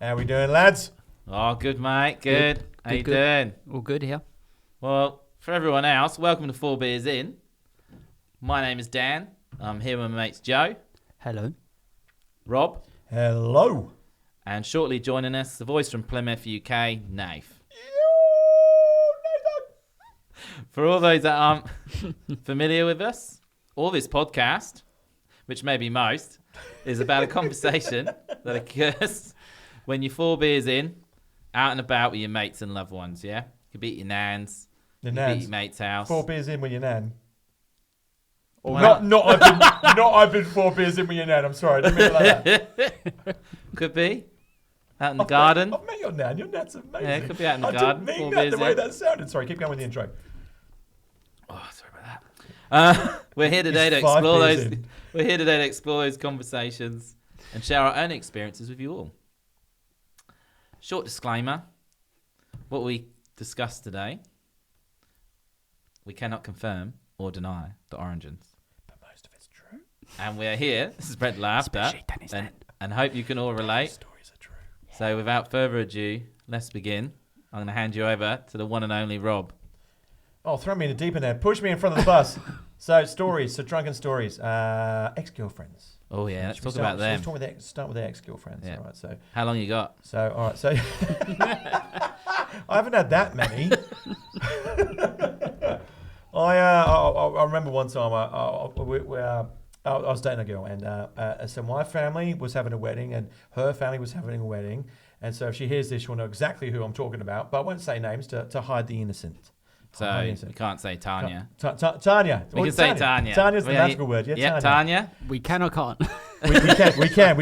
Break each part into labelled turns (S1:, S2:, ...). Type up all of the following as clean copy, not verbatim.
S1: How we doing, lads?
S2: Oh, good, mate. Good. How you doing?
S3: All good here.
S2: Well, for everyone else, welcome to 4BeerzIn. My name is Dan. I'm here with my mates Joe.
S3: Hello.
S2: Rob.
S1: Hello.
S2: And shortly joining us, the voice from Plymouth, UK, Nath. For all those that aren't familiar with us, all this podcast, which may be most, is about a conversation that occurs when you're 4 beers in, out and about with your mates and loved ones, yeah? You could be at your nan's, you could be at your mate's house.
S1: 4 beers in with your nan. Or
S2: Well,
S1: I've been 4 beers in with your nan. I'm sorry, I didn't mean it like that.
S2: Could be. Out in the garden.
S1: I've met your nan. Your nan's amazing.
S2: Yeah, it could be out in the
S1: I
S2: garden.
S1: didn't
S2: 4
S1: mean that
S2: beers
S1: the way
S2: in.
S1: that sounded. Sorry, keep going with the intro.
S2: Oh, sorry about that. We're here today to
S1: It's 5
S2: explore
S1: beers
S2: those.
S1: in.
S2: We're here today to explore those conversations and share our own experiences with you all. Short disclaimer: what we discussed today, we cannot confirm or deny the origins,
S1: But most of it's true.
S2: and we are here to spread laughter
S3: Especially Danny's nan.
S2: and hope you can all relate.
S1: Stories are true.
S2: So, without further ado, let's begin. I'm going to hand you over to the one and only Rob.
S1: Oh, throw me in the deep end there. Push me in front of the bus. So drunken stories. Ex-girlfriends.
S2: Oh yeah, let's
S1: Should we
S2: talk about them.
S1: Let's start with the ex-girlfriends.
S2: Yeah.
S1: All right. So
S2: How long you got?
S1: all right. So I haven't had that many. I remember one time I was dating a girl, and so my family was having a wedding, and her family was having a wedding, and so if she hears this, she'll know exactly who I'm talking about. But I won't say names to hide the innocent.
S2: So you can't say Tanya.
S1: Tanya.
S2: We can say Tanya.
S1: Tanya's the
S2: Yeah,
S1: magical word. Yeah,
S2: Yep,
S1: Tanya.
S2: Tanya.
S3: We can or can't.
S1: We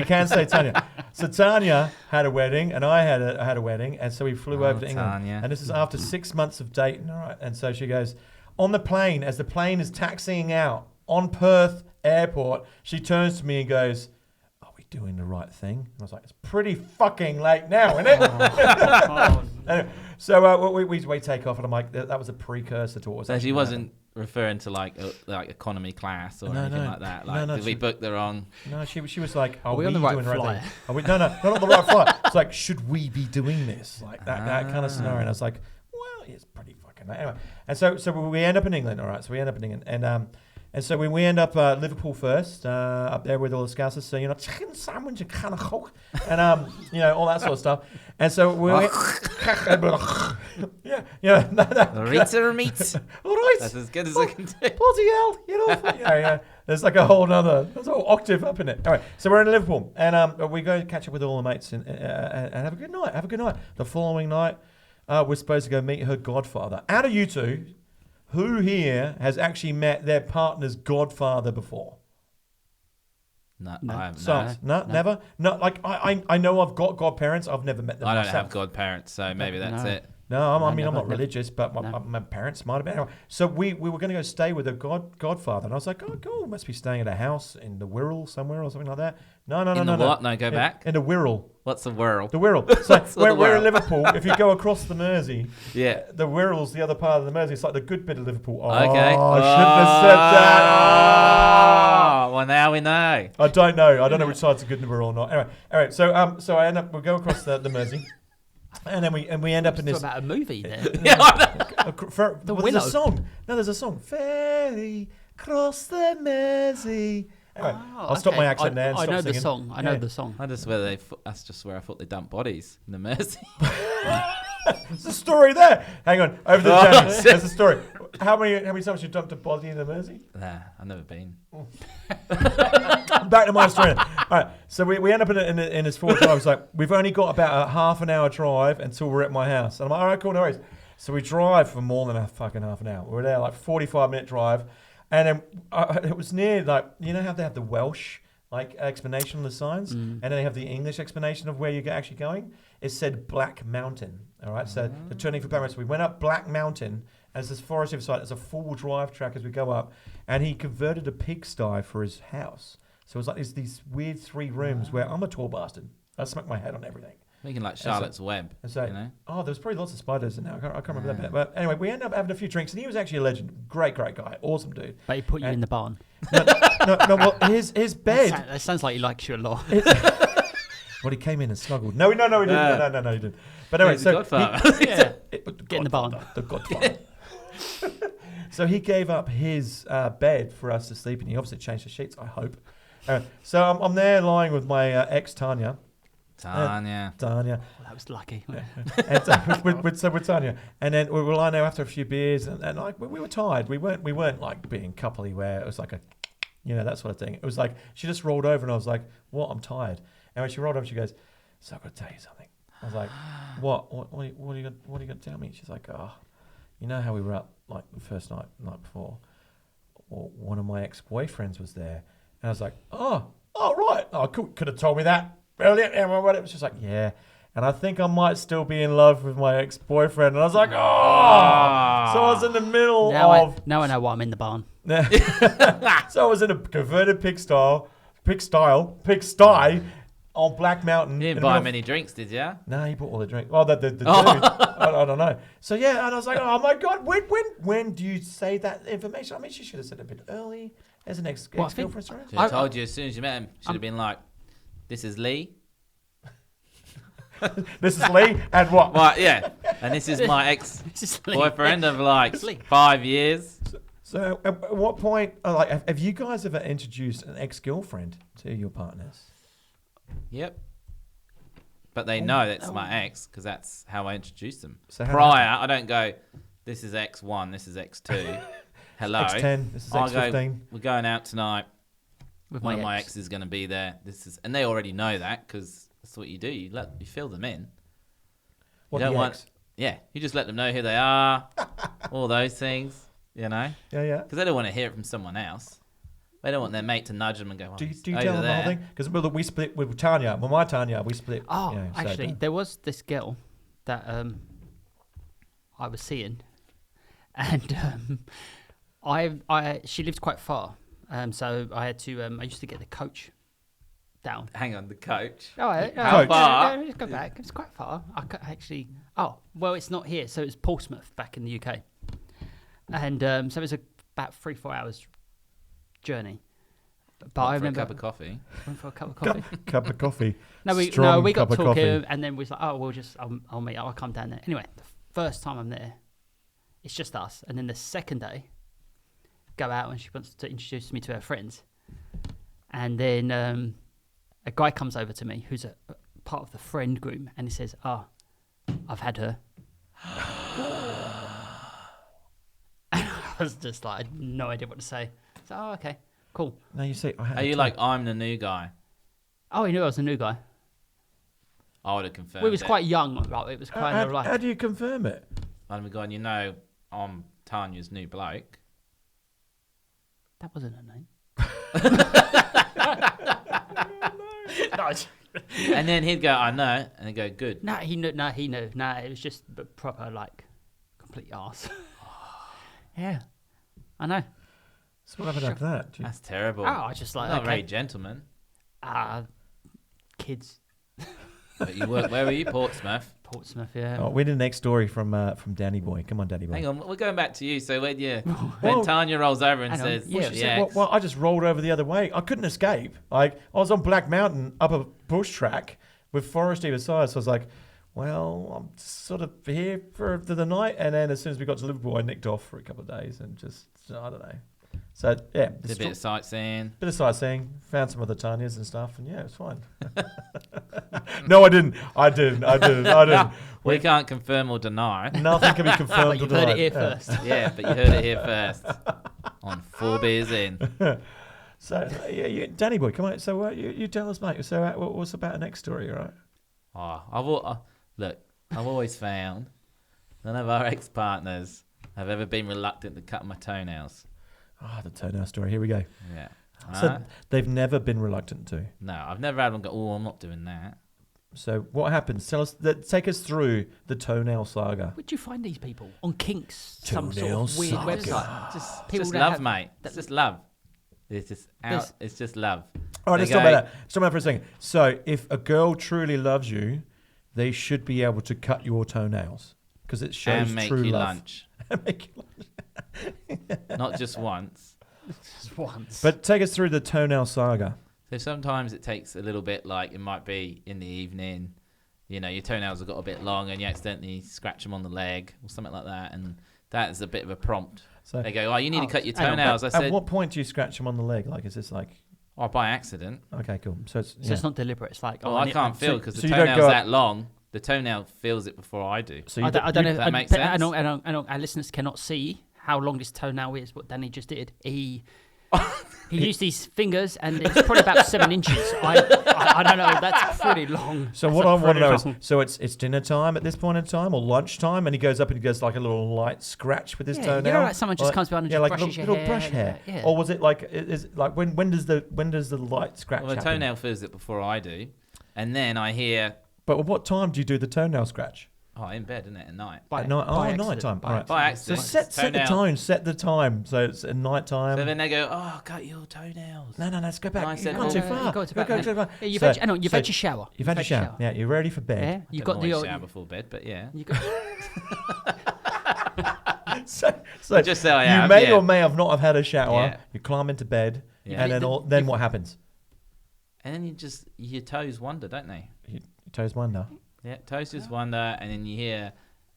S1: can say Tanya. So Tanya had a wedding, and I had a wedding, and so we flew over to England.
S2: Tanya.
S1: And this is after 6 months of dating, all right? And so she goes, on the plane, as the plane is taxiing out on Perth Airport, she turns to me and goes, "Are we doing the right thing?" And I was like, "It's pretty fucking late now, isn't it?" Anyway, so we take off, and I'm like, that was a precursor to what was
S2: So
S1: actually
S2: she
S1: gonna
S2: wasn't referring to like economy class or anything like that. Like, did we book the wrong?
S1: No, she was like, "Are
S3: we
S1: we
S3: on the
S1: doing
S3: right
S1: the right
S3: flight?
S1: thing? Are we, no, not on the right flight." It's like, should we be doing this? Like that kind of scenario. And I was like, well, it's pretty fucking late. Anyway, and so we end up in England, all right? So we end up in England, and so we end up Liverpool first, up there with all the Scousers. So, chicken sandwich and kind of hook, and all that sort of stuff. And so we
S2: Rita meat.
S1: all right.
S2: That's as good as I can do.
S1: Bloody hell, yeah. There's like a whole octave up in it. All right, so we're in Liverpool, and we go catch up with all the mates and have a good night. The following night, we're supposed to go meet her godfather. Out of you two, who here has actually met their partner's godfather before?
S2: No,
S3: No.
S2: I haven't.
S1: So, no, never. No, like I know I've got godparents. I've never met them
S2: I don't
S1: myself.
S2: have godparents, so maybe that's
S3: No.
S2: it.
S1: No, I'm
S3: never,
S1: not
S3: never.
S1: religious, but my parents might have been. Anyway, so we were going to go stay with a godfather, and I was like, oh, cool, must be staying at a house in the Wirral somewhere or something like that. No.
S2: What? No, go back.
S1: In the Wirral.
S2: What's the whirl?
S1: The Wirral. So
S2: What's the
S1: we're in
S2: Wirral?
S1: Liverpool. If you go across the Mersey,
S2: Yeah.
S1: the Wirral's the other part of the Mersey. It's like the good bit of Liverpool. Oh,
S2: Okay.
S1: I shouldn't have said that.
S2: Oh, well, now we know.
S1: I don't know. I don't know which side's the good in the Wirral or not. Anyway. So I end up we go across the Mersey, and then we end up in
S3: It's
S1: this.
S3: about a movie there.
S2: Yeah, I know.
S1: There's
S3: Willow.
S1: a song. No, there's a song. Ferry cross the Mersey. Anyway, I'll stop my accent there and
S3: I
S1: stop
S3: know
S1: singing.
S3: the song. I know the song.
S2: That's just where I thought they dumped bodies in the Mersey.
S1: There's a story there. Hang on. Over to
S2: Oh,
S1: Danny.
S2: shit.
S1: There's a story. How many times you dumped a body in the Mersey?
S2: Nah, I've never been.
S1: Back to my story. All right. So we end up in this 4 drive. It's like, we've only got about a half an hour drive until we're at my house. And I'm like, all right, cool, no worries. So we drive for more than a fucking half an hour. We're there like 45-minute drive. And then it was near, like, you know how they have the Welsh explanation of the signs, and then they have the English explanation of where you're actually going. It said Black Mountain. All right, so the turning for Paris. We went up Black Mountain as this forest side. It's a full drive track as we go up, and he converted a pigsty for his house. So it was like these weird 3 rooms where I'm a tall bastard. I smack my head on everything.
S2: Thinking like Charlotte's Web.
S1: And so,
S2: you know?
S1: oh, there was probably lots of spiders in there. I can't remember that bit. But anyway, we ended up having a few drinks, and he was actually a legend. Great guy. Awesome dude.
S3: But he put you in the barn.
S1: No, well, his bed.
S3: That sounds like he likes you a lot.
S1: Well, he came in and snuggled. No, he didn't. No, he didn't. But anyway,
S2: He's
S1: so
S2: the Godfather.
S3: Get in the barn.
S1: The Godfather. So he gave up his bed for us to sleep in. He obviously changed the sheets, I hope. So I'm there lying with my ex Tanya.
S2: Tanya.
S3: Oh, that was lucky.
S1: And so with Tanya, and then we were lying there after a few beers, and like we were tired. We weren't like being coupley where it was like a, that sort of thing. It was like she just rolled over, and I was like, "What? I'm tired." And when she rolled over, she goes, "So I've got to tell you something." I was like, "What? What are you going to tell me?" She's like, "Oh, you know how we were up like the first night before? Well, one of my ex-boyfriends was there," and I was like, "Oh, right. Oh, could have told me that earlier." And it was just like, "Yeah." And I think I might still be in love with my ex-boyfriend. And I was like, oh. So I was in the middle
S3: now
S1: of...
S3: Now I know why I'm in the barn.
S1: So I was in a converted pigsty on Black Mountain.
S2: You didn't buy many drinks, did you?
S1: No, he bought all the drinks. Oh, the dude. I don't know. So yeah, and I was like, oh my God, when do you say that information? I mean, she should have said it a bit early as an ex-girlfriend.
S2: She told you as soon as you met him. Should have been like, this is Lee.
S1: This is Lee, and what?
S2: Right, yeah. And this is my ex-boyfriend of like 5 years.
S1: So at what point, have you guys ever introduced an ex-girlfriend to your partners?
S2: Yep. But they know that's my ex because that's how I introduce them.
S1: So
S2: Prior, I don't go, this is X1, this is X2. Hello.
S1: X10, this is X15.
S2: We're going out tonight.
S3: With
S2: One of my exes is going to be there. And they already know that because that's what you do. You fill them in.
S1: What,
S2: you don't
S1: want?
S2: Yeah, you just let them know who they are, all those things,
S1: Yeah.
S2: Because they don't want to hear it from someone else. They don't want their mate to nudge them and go,
S1: do you tell them the whole thing? Because we split with Tanya. Well, my Tanya, we split.
S3: Oh, actually, there was this girl that I was seeing, and she lived quite far. So I had to. I used to get the coach down.
S2: Hang on, the coach.
S3: Oh,
S2: How far?
S3: Let's go back. It's quite far. Actually. Oh, well, it's not here. So it's Portsmouth back in the UK, and so it was about 3-4 hours journey. But I remember
S2: a cup of coffee.
S3: Went for a cup of coffee.
S1: Cup of coffee.
S3: We got talking, and then we was like, oh, we'll just I'll meet. I'll come down there. Anyway, the first time I'm there, it's just us, and then the second day, go out and she wants to introduce me to her friends, and then a guy comes over to me who's a part of the friend group, and he says, I've had her. And I was just like, I had no idea what to say. So, okay, cool.
S1: No, you say.
S2: Are you like, I'm the new guy?
S3: Oh, he knew I was the new guy.
S2: I would have confirmed.
S3: We was quite young, right? It was quite
S1: how do you confirm it?
S2: I'd have gone, I'm Tanya's new bloke.
S3: That wasn't her name.
S2: And then he'd go, I know, and he'd go, good.
S3: No, he knew. No, it was just proper, like, complete arse. Yeah, I know.
S1: So what happened after that?
S2: That's terrible.
S3: Oh, I just like,
S2: not very gentleman.
S3: Kids.
S2: But you work. Where were you? Portsmouth.
S3: Portsmouth, yeah.
S1: Oh, we did the next story from Danny Boy. Come on, Danny Boy.
S2: Hang on, we're going back to you. So when Tanya rolls over and says,
S1: well, I just rolled over the other way. I couldn't escape. Like, I was on Black Mountain up a bush track with forest either side. So I was like, well, I'm sort of here for the night. And then as soon as we got to Liverpool, I nicked off for a couple of days and just, I don't know. So, yeah.
S2: Did a bit of sightseeing.
S1: Found some other Tanyas and stuff. And yeah, it was fine. No, I didn't.
S2: We can't confirm or deny.
S1: Nothing can be confirmed or denied.
S3: Heard it here first.
S2: Yeah, but you heard it here first on 4BeerzIn.
S1: So, Danny Boy, come on. So, you tell us, mate. So, what's about the next story, all right?
S2: I've always found none of our ex-partners have ever been reluctant to cut my toenails.
S1: The toenail story. Here we go.
S2: Yeah.
S1: So they've never been reluctant to.
S2: No, I've never had one go, I'm not doing that.
S1: So what happens? Take us through the Toenail Saga.
S3: Where'd you find these people? On Kinks?
S1: Toenail
S3: some sort of weird
S1: Saga.
S3: website?
S2: Just love, mate. It's just love. It's just love.
S1: All right, let's talk about that. Stop that for a second. So if a girl truly loves you, they should be able to cut your toenails because it shows
S2: and make
S1: true
S2: you
S1: love.
S2: lunch. Not just once.
S3: Just once.
S1: But take us through the Toenail Saga.
S2: So sometimes it takes a little bit, like it might be in the evening, you know, your toenails have got a bit long and you accidentally scratch them on the leg or something like that. And that is a bit of a prompt.
S1: So
S2: They go, oh, you need to cut your
S1: hang on,
S2: toenails. I said,
S1: at what point do you scratch them on the leg? Like, is this like...
S2: oh, by accident.
S1: Okay, cool. So it's,
S3: So it's not deliberate. It's like,
S2: Oh, I can't feel because
S1: so
S2: the
S1: you don't
S2: toenail's
S1: go
S2: that long. The toenail feels it before I do.
S1: So
S3: I don't know.
S2: that makes sense?
S3: I don't. Our listeners cannot see how long this toenail is. What Danny just did. He used these fingers, and it's probably about 7 inches. I don't know. That's pretty long.
S1: So
S3: That's
S1: what I want to
S3: pretty
S1: know is,
S3: long.
S1: so it's dinner time at this point in time, or lunchtime, and he goes up and he does like a little light scratch with his toenail.
S3: You know, like someone just comes behind and just
S1: like
S3: brushes your
S1: little
S3: hair.
S1: brush hair.
S3: Yeah.
S1: Or was it like is it like when does the light scratch
S2: Well, the
S1: happen?
S2: toenail feels it before I do. And then I hear,
S1: But at what time do you do the toenail scratch?
S2: oh, in bed, isn't it, at night?
S3: By,
S1: At night. Oh,
S3: by
S1: night
S3: accident,
S1: time.
S3: by
S1: All right.
S2: By
S1: So
S2: accident.
S1: set the
S2: Toenail.
S1: tone. Set the time. So it's at night time.
S2: So then they go, oh, cut your toenails.
S1: No, let's go back.
S2: And I
S1: You've
S2: said,
S1: gone
S2: well,
S1: too
S3: you
S1: far.
S3: go to
S1: Go
S3: bed,
S1: too far.
S3: Yeah, you've
S1: So-
S3: had your
S1: so
S3: shower.
S1: You've had your shower. Yeah, you're ready for
S3: Yeah,
S1: bed.
S3: you
S2: I
S3: got
S2: don't
S3: the
S2: always shower before bed, but yeah.
S3: You got,
S1: So
S2: Just say I
S1: you
S2: have,
S1: may
S2: yeah.
S1: or may have not have had a shower.
S2: Yeah.
S1: You climb into bed,
S2: Yeah.
S1: and then what happens?
S2: And then your toes wander, don't they?
S1: Your toes wander.
S2: Yeah, toes just wander, and then you hear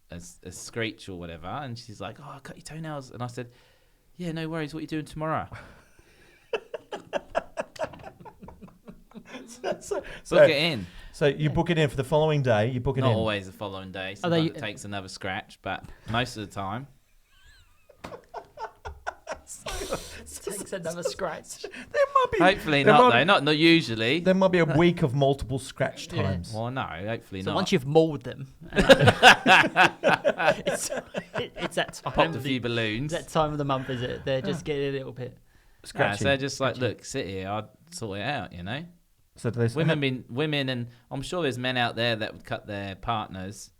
S2: a screech or whatever, and she's like, oh, I cut your toenails. And I said, yeah, no worries, what are you doing tomorrow?
S1: so,
S2: Book it in.
S1: So you book it in for the following day. You book it
S2: Not
S1: in.
S2: always the following day.
S3: Are they-
S2: Sometimes it takes another scratch, but most of the time.
S3: takes another scratch.
S1: There might be.
S2: Hopefully
S1: there
S2: not,
S1: might-
S2: though. Not usually.
S1: There might be a week of multiple scratch
S3: Yeah.
S1: times.
S2: Well, no, hopefully
S3: So
S2: not.
S3: once you've mauled them, it's that time.
S2: Popped a
S3: of
S2: few
S3: the,
S2: balloons.
S3: that time of the month, is it? They're just getting a little bit.
S2: Yeah,
S1: Scratchy.
S2: so they're just like, look, sit here, I'll sort it out, you know?
S1: So do they
S2: Women, and I'm sure there's men out there that would cut their partners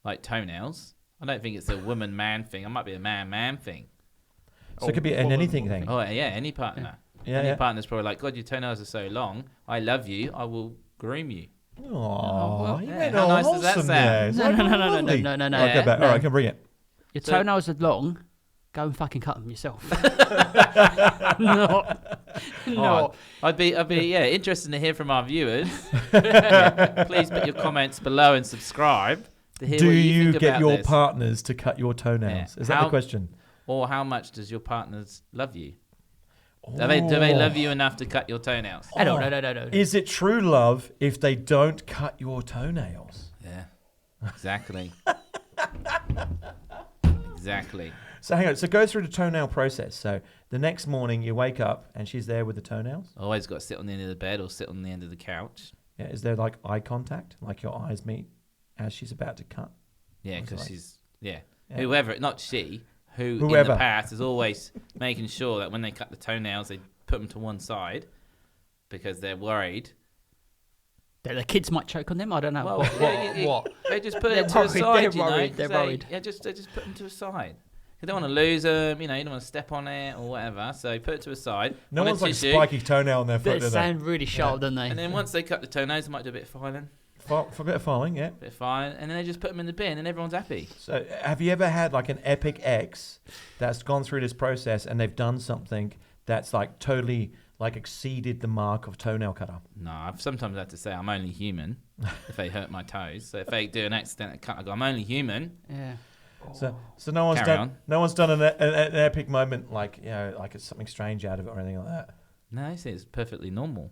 S2: like toenails. I don't think it's a woman-man thing. It might be a man-man thing.
S1: So it could be an anything thing.
S2: Oh, yeah, any partner.
S1: Yeah,
S2: Any
S1: yeah.
S2: partner's probably like, God, your toenails are so long. I love you. I will groom you.
S1: Oh,
S3: well,
S1: you
S2: yeah,
S1: made
S2: how
S1: all
S2: nice does that
S1: wholesome
S2: sound?
S1: there. It's
S3: No,
S1: like,
S3: no,
S1: oh,
S3: no, no, no,
S1: lovely.
S3: no, no, no.
S1: All right, go back.
S3: No.
S1: All right, I can bring it.
S3: Your
S2: So-
S3: toenails are long. Go and fucking cut them yourself. No.
S2: Oh, I'd be interested to hear from our viewers. Yeah, please put your comments below and subscribe to hear
S1: Do
S2: what you
S1: you
S2: think
S1: get
S2: about
S1: your
S2: this.
S1: partners to cut your toenails?
S2: Yeah.
S1: Is that the question?
S2: Or how much does your partners love you? Do they
S1: Oh.
S2: love you enough to cut your toenails?
S3: No.
S1: Is it true love if they don't cut your toenails?
S2: Yeah, exactly. Exactly.
S1: So hang on. So go through the toenail process. So the next morning you wake up and she's there with the toenails.
S2: Always got to sit on the end of the bed or sit on the end of the couch.
S1: Yeah. Is there like eye contact, like your eyes meet as she's about to cut?
S2: Yeah,
S1: Sounds
S2: because
S1: like-
S2: she's
S1: Yeah.
S2: whoever, not she, who in
S1: Whoever.
S2: the past is always making sure that when they cut the toenails, they put them to one side because they're worried.
S3: The kids might choke on them. I don't know.
S2: Well,
S3: What?
S2: They just put
S3: They're
S2: it to
S3: worried,
S2: a side,
S3: they're
S2: you know.
S3: worried,
S2: 'cause
S3: they're
S2: they-
S3: worried.
S2: Yeah, they just put them to a side. You don't want to lose them, you know. You don't want to step on it or whatever. So put it to a side.
S1: No
S2: on a
S1: one's like
S2: tissue,
S1: spiky toenail on their
S3: They
S1: foot, do they?
S3: sound really sharp, don't they?
S2: And then once they cut the toenails, they might do a bit of filing,
S1: For a bit of filing, yeah.
S2: bit of filing, and then they just put them in the bin, and everyone's happy.
S1: So have you ever had like an epic ex that's gone through this process and they've done something that's like totally like exceeded the mark of toenail cutter?
S2: No, I've sometimes had to say I'm only human if they hurt my toes. So if they do an accidental cut, I go, I'm only human.
S3: Yeah.
S1: So no one's
S2: Carry
S1: done
S2: on.
S1: no one's done an epic moment like like it's something strange out of it or anything like that.
S2: No, I say it's perfectly normal.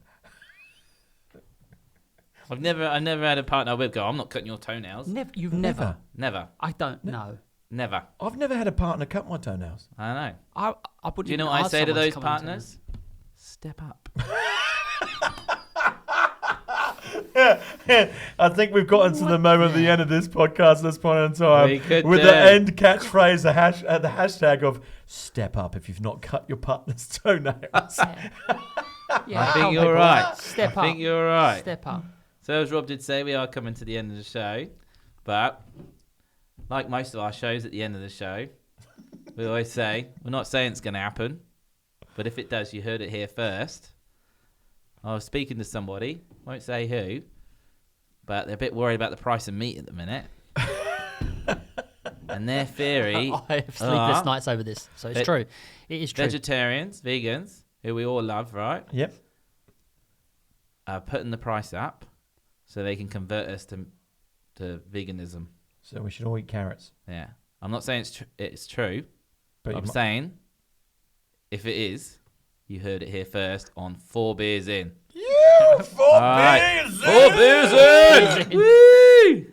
S2: I've never had a partner with go, I'm not cutting your toenails.
S3: You've never.
S2: Never.
S3: I don't know.
S2: Never.
S1: I've never had a partner cut my toenails.
S2: I know.
S3: I wouldn't
S2: Do you know
S3: even
S2: what I
S3: ask
S2: say to
S3: someone
S2: those
S3: come on to
S2: partners? Step up.
S1: I think we've gotten to the moment of the end of this podcast at this point in time
S2: We could
S1: with
S2: do.
S1: the end catchphrase, the hashtag of "step up if you've not cut your partner's toenails."
S3: Yeah,
S2: I
S3: tell
S2: think you're
S3: people,
S2: right.
S3: Step
S2: I
S3: up.
S2: think you're right.
S3: Step up.
S2: So as Rob did say, we are coming to the end of the show. But like most of our shows at the end of the show, we always say, we're not saying it's going to happen. But if it does, you heard it here first. I was speaking to somebody, won't say who, but they're a bit worried about the price of meat at the minute. And their theory
S3: I have sleepless
S2: are
S3: nights over this, so it's
S2: Ve-
S3: true. It is true.
S2: vegetarians, vegans, who we all love, right?
S1: Yep.
S2: putting the price up so they can convert us to veganism.
S1: So we should all eat carrots.
S2: Yeah. I'm not saying it's true,
S1: But
S2: I'm saying if it is, you heard it here first on 4 Beers In.
S1: Yeah, 4
S2: All right.
S1: beers
S2: 4 Beers In! Woo!